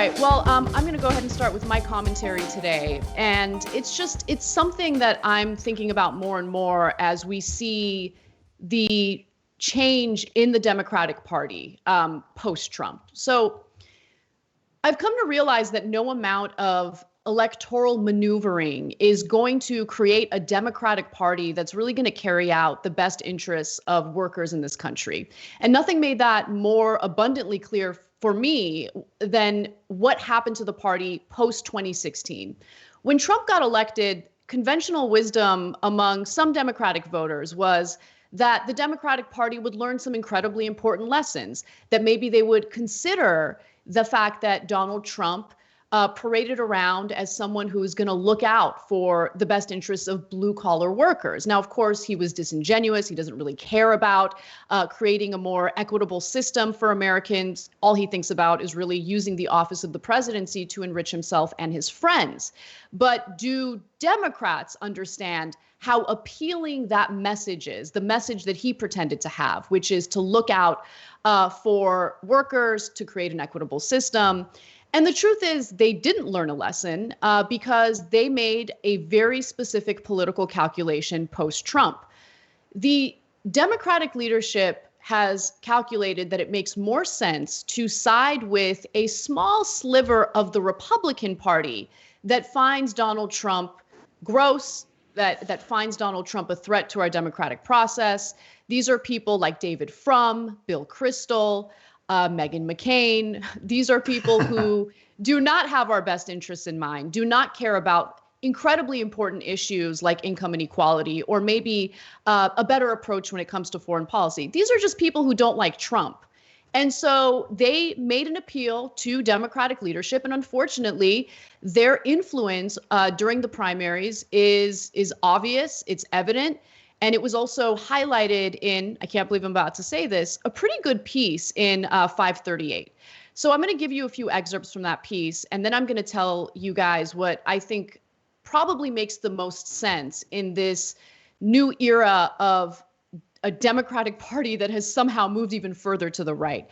right. Well, I'm going to go ahead and start with my commentary today. And it's something that I'm thinking about more and more as we see the change in the Democratic Party post-Trump. So I've come to realize that no amount of electoral maneuvering is going to create a Democratic Party that's really going to carry out the best interests of workers in this country. And nothing made that more abundantly clear for me than what happened to the party post 2016. When Trump got elected, conventional wisdom among some Democratic voters was that the Democratic Party would learn some incredibly important lessons, that maybe they would consider the fact that Donald Trump paraded around as someone who's going to look out for the best interests of blue collar workers. Now, of course, he was disingenuous. He doesn't really care about creating a more equitable system for Americans. All he thinks about is really using the office of the presidency to enrich himself and his friends. But do Democrats understand how appealing that message is, the message that he pretended to have, which is to look out for workers, to create an equitable system? And the truth is they didn't learn a lesson because they made a very specific political calculation post-Trump. The Democratic leadership has calculated that it makes more sense to side with a small sliver of the Republican Party that finds Donald Trump gross, that finds Donald Trump a threat to our democratic process. These are people like David Frum, Bill Kristol, Meghan McCain. These are people who do not have our best interests in mind, do not care about incredibly important issues like income inequality, or maybe a better approach when it comes to foreign policy. These are just people who don't like Trump. And so they made an appeal to Democratic leadership. And unfortunately, their influence during the primaries is obvious, it's evident. And it was also highlighted in, I can't believe I'm about to say this, a pretty good piece in 538. So I'm going to give you a few excerpts from that piece, and then I'm going to tell you guys what I think probably makes the most sense in this new era of a Democratic Party that has somehow moved even further to the right.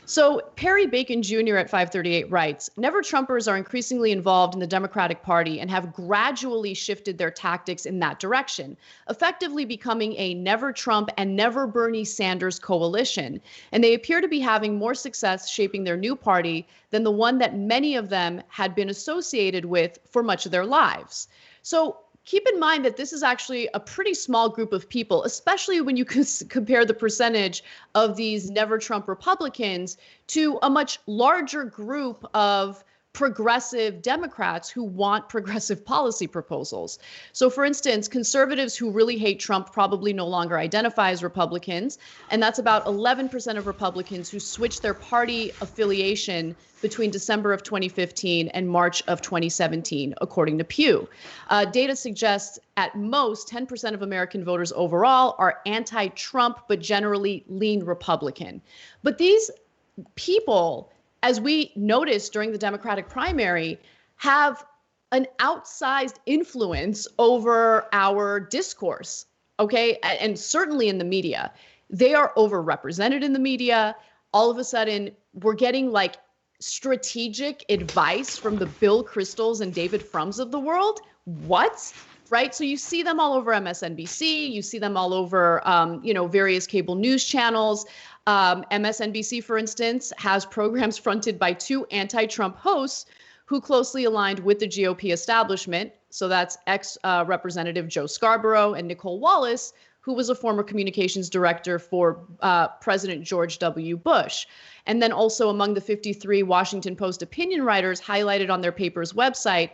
So Perry Bacon Jr. at 538 writes, "Never Trumpers are increasingly involved in the Democratic Party and have gradually shifted their tactics in that direction, effectively becoming a never Trump and never Bernie Sanders coalition. And they appear to be having more success shaping their new party than the one that many of them had been associated with for much of their lives." So keep in mind that this is actually a pretty small group of people, especially when you compare the percentage of these never Trump Republicans to a much larger group of progressive Democrats who want progressive policy proposals. So, for instance, conservatives who really hate Trump probably no longer identify as Republicans. And that's about 11% of Republicans who switched their party affiliation between December of 2015 and March of 2017, according to Pew. Data suggests at most 10% of American voters overall are anti-Trump, but generally lean Republican. But these people, as we noticed during the Democratic primary, have an outsized influence over our discourse, okay? And certainly in the media. They are overrepresented in the media. All of a sudden, we're getting like strategic advice from the Bill Kristols and David Frums of the world. What? Right? So you see them all over MSNBC. You see them all over, various cable news channels. MSNBC, for instance, has programs fronted by two anti-Trump hosts who closely aligned with the GOP establishment. So that's ex-Representative Joe Scarborough and Nicole Wallace, who was a former communications director for President George W. Bush. And then also among the 53 Washington Post opinion writers highlighted on their paper's website,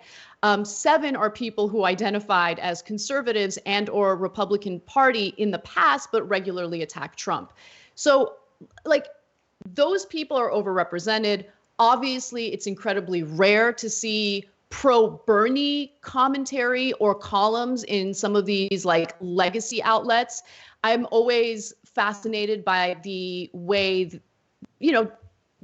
7 are people who identified as conservatives and or Republican Party in the past, but regularly attack Trump. So like those people are overrepresented. Obviously, it's incredibly rare to see pro-Bernie commentary or columns in some of these like legacy outlets. I'm always fascinated by the way,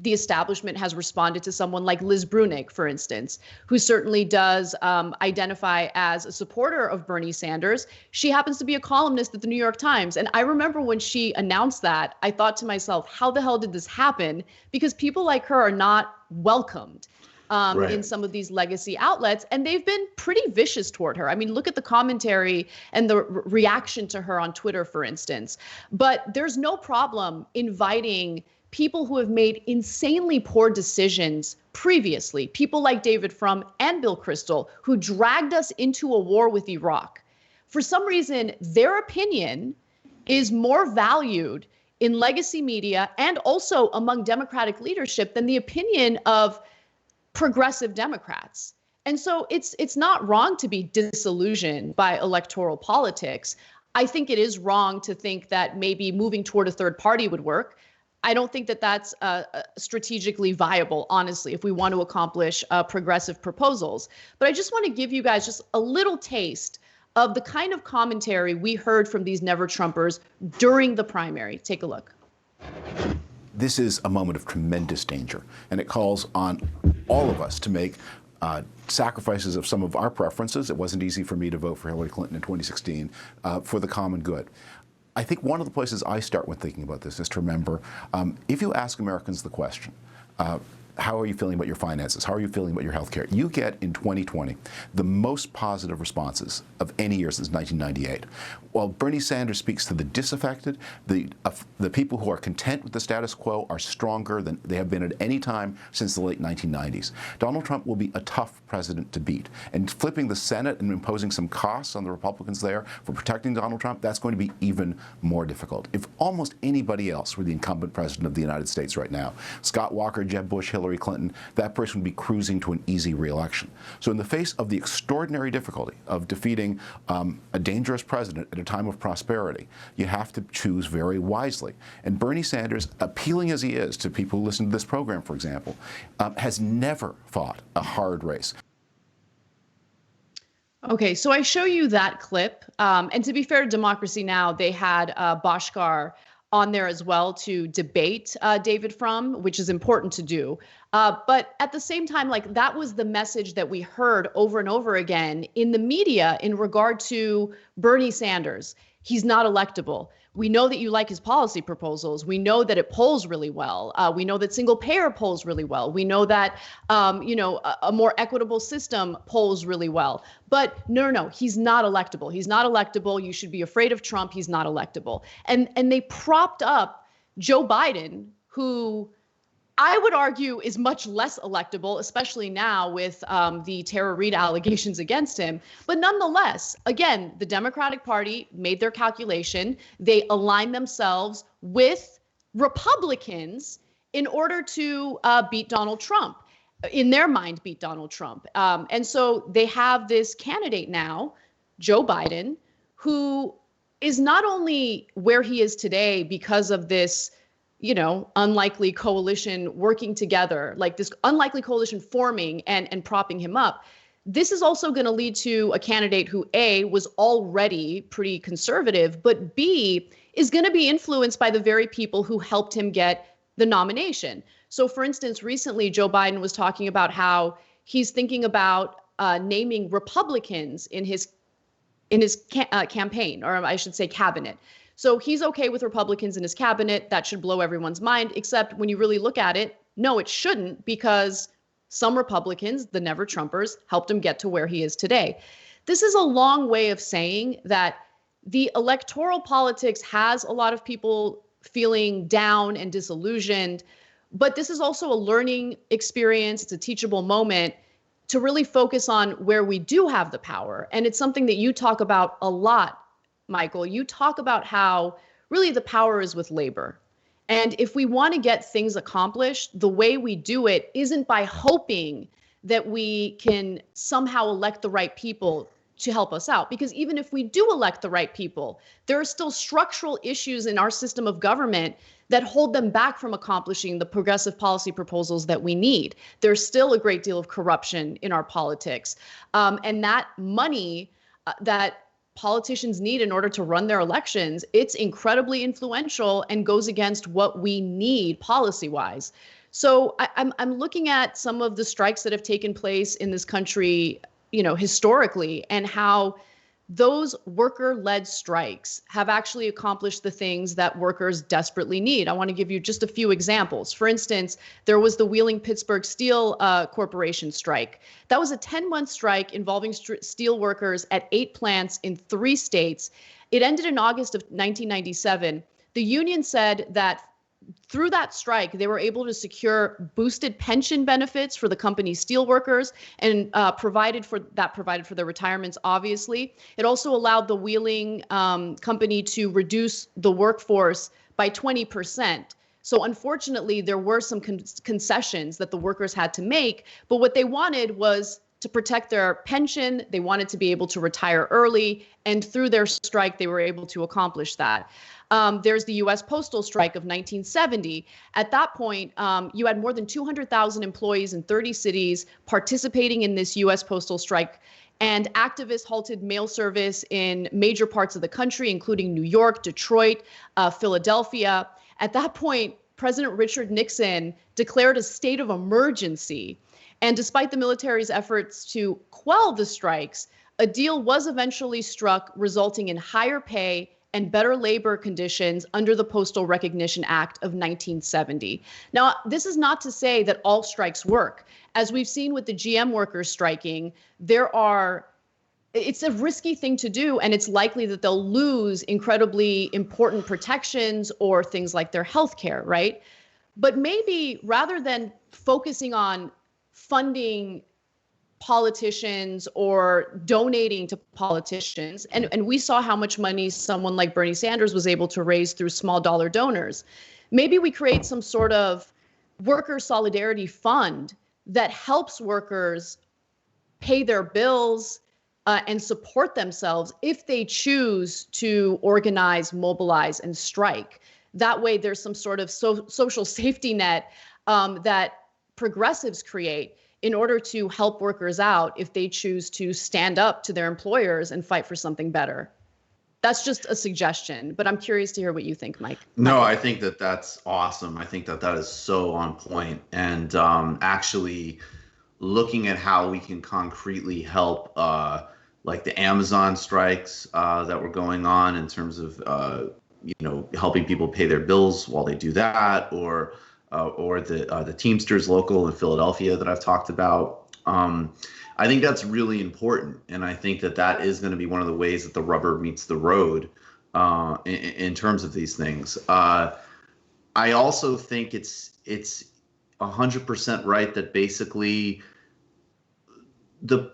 the establishment has responded to someone like Liz Bruenig, for instance, who certainly does identify as a supporter of Bernie Sanders. She happens to be a columnist at the New York Times. And I remember when she announced that, I thought to myself, how the hell did this happen? Because people like her are not welcomed. in some of these legacy outlets, and they've been pretty vicious toward her. I mean, look at the commentary and the reaction to her on Twitter, for instance. But there's no problem inviting people who have made insanely poor decisions previously, people like David Frum and Bill Kristol, who dragged us into a war with Iraq. For some reason, their opinion is more valued in legacy media and also among Democratic leadership than the opinion of progressive Democrats. And so it's not wrong to be disillusioned by electoral politics. I think it is wrong to think that maybe moving toward a third party would work. I don't think that that's strategically viable, honestly, if we want to accomplish progressive proposals. But I just want to give you guys just a little taste of the kind of commentary we heard from these Never Trumpers during the primary. Take a look. This is a moment of tremendous danger, and it calls on all of us to make sacrifices of some of our preferences. It wasn't easy for me to vote for Hillary Clinton in 2016 for the common good. I think one of the places I start when thinking about this is to remember, if you ask Americans the question, how are you feeling about your finances? How are you feeling about your health care? You get in 2020 the most positive responses of any year since 1998. While Bernie Sanders speaks to the disaffected, the people who are content with the status quo are stronger than they have been at any time since the late 1990s. Donald Trump will be a tough president to beat. And flipping the Senate and imposing some costs on the Republicans there for protecting Donald Trump, that's going to be even more difficult. If almost anybody else were the incumbent president of the United States right now, Scott Walker, Jeb Bush, Hillary Clinton, that person would be cruising to an easy re-election. So in the face of the extraordinary difficulty of defeating a dangerous president at a time of prosperity, you have to choose very wisely. And Bernie Sanders, appealing as he is to people who listen to this program, for example, has never fought a hard race. Okay, so I show you that clip. And to be fair to Democracy Now!, they had Bhaskar on there as well to debate David Frum, which is important to do. But at the same time, like, that was the message that we heard over and over again in the media in regard to Bernie Sanders. He's not electable. We know that you like his policy proposals. We know that it polls really well. We know that single payer polls really well. We know that, a more equitable system polls really well. But no, he's not electable. He's not electable. You should be afraid of Trump. He's not electable. And they propped up Joe Biden, who I would argue is much less electable, especially now with the Tara Reade allegations against him. But nonetheless, again, the Democratic Party made their calculation. They aligned themselves with Republicans in order to beat Donald Trump, in their mind, beat Donald Trump. And so they have this candidate now, Joe Biden, who is not only where he is today because of this unlikely coalition working together, like this unlikely coalition forming and propping him up. This is also going to lead to a candidate who, A, was already pretty conservative, but B, is going to be influenced by the very people who helped him get the nomination. So, for instance, recently, Joe Biden was talking about how he's thinking about naming Republicans in his campaign, or I should say cabinet. So he's okay with Republicans in his cabinet. That should blow everyone's mind, except when you really look at it, no, it shouldn't, because some Republicans, the Never Trumpers, helped him get to where he is today. This is a long way of saying that the electoral politics has a lot of people feeling down and disillusioned, but this is also a learning experience. It's a teachable moment to really focus on where we do have the power. And it's something that you talk about a lot, Michael. You talk about how really the power is with labor. And if we want to get things accomplished, the way we do it isn't by hoping that we can somehow elect the right people to help us out. Because even if we do elect the right people, there are still structural issues in our system of government that hold them back from accomplishing the progressive policy proposals that we need. There's still a great deal of corruption in our politics. And that money that politicians need in order to run their elections, it's incredibly influential and goes against what we need policy-wise. So I'm looking at some of the strikes that have taken place in this country, historically, and how those worker-led strikes have actually accomplished the things that workers desperately need. I want to give you just a few examples. For instance, there was the Wheeling-Pittsburgh Steel Corporation strike. That was a 10-month strike involving steel workers at 8 plants in 3 states. It ended in August of 1997. The union said that through that strike, they were able to secure boosted pension benefits for the company's steelworkers and provided for their retirements, obviously. It also allowed the Wheeling company to reduce the workforce by 20%. So unfortunately, there were some concessions that the workers had to make, but what they wanted was to protect their pension. They wanted to be able to retire early, and through their strike, they were able to accomplish that. There's the U.S. postal strike of 1970. At that point, you had more than 200,000 employees in 30 cities participating in this U.S. postal strike. And activists halted mail service in major parts of the country, including New York, Detroit, Philadelphia. At that point, President Richard Nixon declared a state of emergency. And despite the military's efforts to quell the strikes, a deal was eventually struck, resulting in higher pay and better labor conditions under the Postal Recognition Act of 1970. Now, this is not to say that all strikes work. As we've seen with the GM workers striking, it's a risky thing to do, and it's likely that they'll lose incredibly important protections or things like their health care, right? But maybe rather than focusing on funding politicians or donating to politicians, and we saw how much money someone like Bernie Sanders was able to raise through small dollar donors. Maybe we create some sort of worker solidarity fund that helps workers pay their bills and support themselves if they choose to organize, mobilize, and strike. That way, there's some sort of social safety net that progressives create in order to help workers out if they choose to stand up to their employers and fight for something better. That's just a suggestion, but I'm curious to hear what you think, Mike. No, I think that that's awesome. I think that that is so on point. And actually looking at how we can concretely help like the Amazon strikes that were going on in terms of helping people pay their bills while they do that, or the Teamsters local in Philadelphia that I've talked about. I think that's really important, and I think that that is going to be one of the ways that the rubber meets the road in terms of these things. I also think it's 100% right that basically the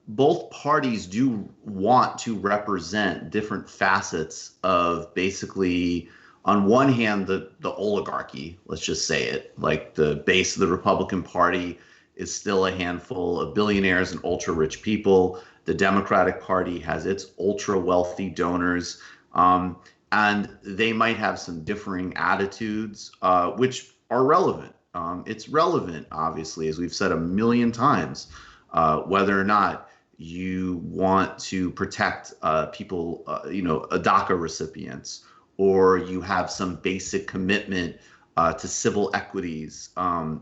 both parties do want to represent different facets of basically, on one hand, the oligarchy, let's just say it, like the base of the Republican Party is still a handful of billionaires and ultra rich people. The Democratic Party has its ultra wealthy donors, and they might have some differing attitudes, which are relevant. It's relevant, obviously, as we've said a million times, whether or not you want to protect people, DACA recipients, or you have some basic commitment to civil equities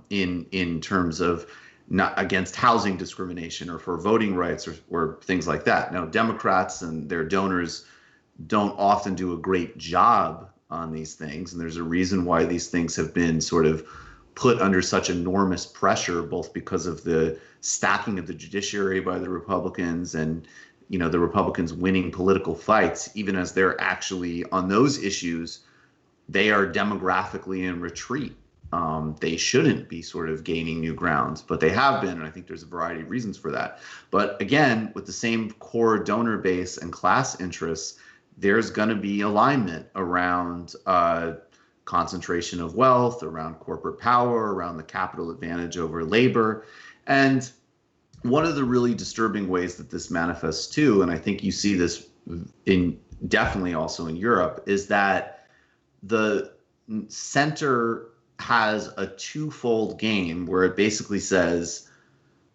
in terms of not against housing discrimination or for voting rights or things like that. Now, Democrats and their donors don't often do a great job on these things, and there's a reason why these things have been sort of put under such enormous pressure, both because of the stacking of the judiciary by the Republicans and the Republicans winning political fights, even as they're actually on those issues, they are demographically in retreat. They shouldn't be sort of gaining new grounds, but they have been, and I think there's a variety of reasons for that. But again, with the same core donor base and class interests, there's going to be alignment around concentration of wealth, around corporate power, around the capital advantage over labor. And one of the really disturbing ways that this manifests too, and I think you see this definitely also in Europe, is that the center has a twofold game where it basically says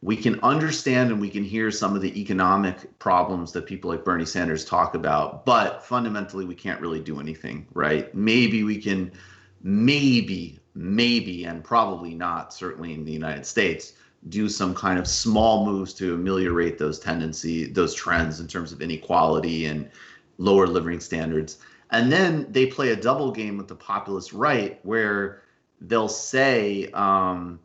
we can understand and we can hear some of the economic problems that people like Bernie Sanders talk about, but fundamentally we can't really do anything, right? Maybe we can, maybe, and probably not, certainly in the United States, do some kind of small moves to ameliorate those trends in terms of inequality and lower living standards. And then they play a double game with the populist right, where they'll say, oh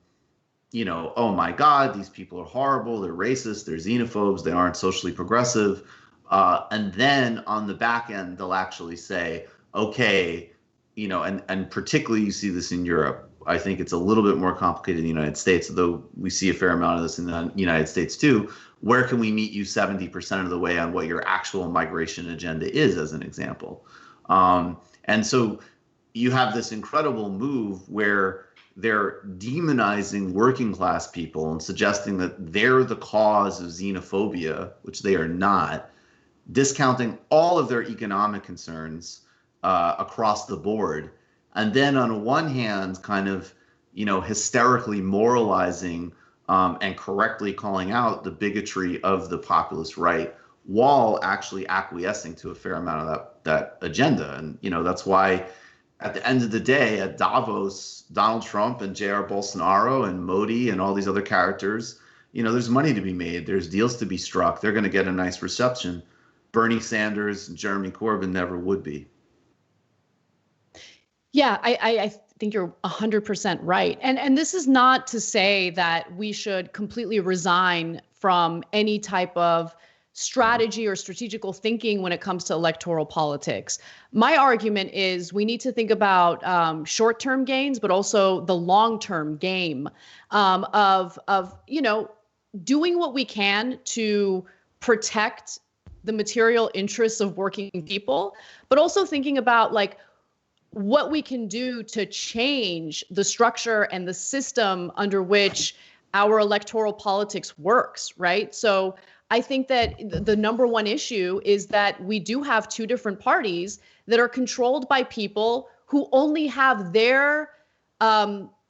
my God, these people are horrible, they're racist, they're xenophobes, they aren't socially progressive. And then on the back end, they'll actually say, okay, and particularly you see this in Europe. I think it's a little bit more complicated in the United States, though we see a fair amount of this in the United States too. Where can we meet you 70% of the way on what your actual migration agenda is, as an example? And so you have this incredible move where they're demonizing working class people and suggesting that they're the cause of xenophobia, which they are not, discounting all of their economic concerns across the board. And then on one hand, kind of, hysterically moralizing and correctly calling out the bigotry of the populist right, while actually acquiescing to a fair amount of that agenda. And, that's why at the end of the day at Davos, Donald Trump and Jair Bolsonaro and Modi and all these other characters, there's money to be made. There's deals to be struck. They're going to get a nice reception. Bernie Sanders and Jeremy Corbyn never would be. Yeah, I think you're 100% right. And this is not to say that we should completely resign from any type of strategy or strategical thinking when it comes to electoral politics. My argument is we need to think about short-term gains, but also the long-term game of doing what we can to protect the material interests of working people, but also thinking about what we can do to change the structure and the system under which our electoral politics works, right? So I think that the number one issue is that we do have two different parties that are controlled by people who only have their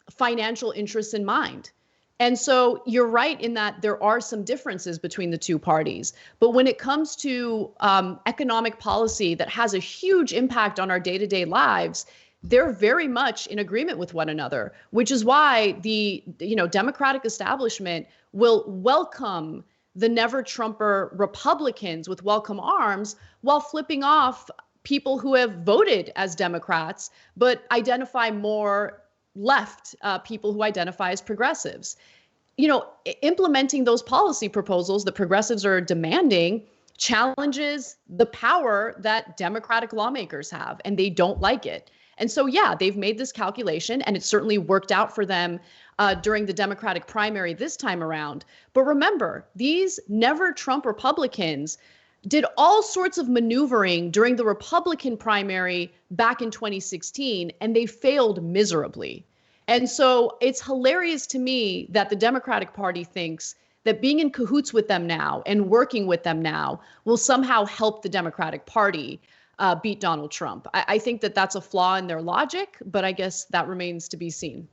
financial interests in mind. And so you're right in that there are some differences between the two parties. But when it comes to economic policy that has a huge impact on our day-to-day lives, they're very much in agreement with one another, which is why the Democratic establishment will welcome the never Trumper Republicans with welcome arms while flipping off people who have voted as Democrats, but identify more left, people who identify as progressives. Implementing those policy proposals that progressives are demanding challenges the power that Democratic lawmakers have, and they don't like it. And so, yeah, they've made this calculation, and it certainly worked out for them during the Democratic primary this time around. But remember, these never Trump Republicans did all sorts of maneuvering during the Republican primary back in 2016, and they failed miserably. And so it's hilarious to me that the Democratic Party thinks that being in cahoots with them now and working with them now will somehow help the Democratic Party beat Donald Trump. I think that that's a flaw in their logic, but I guess that remains to be seen.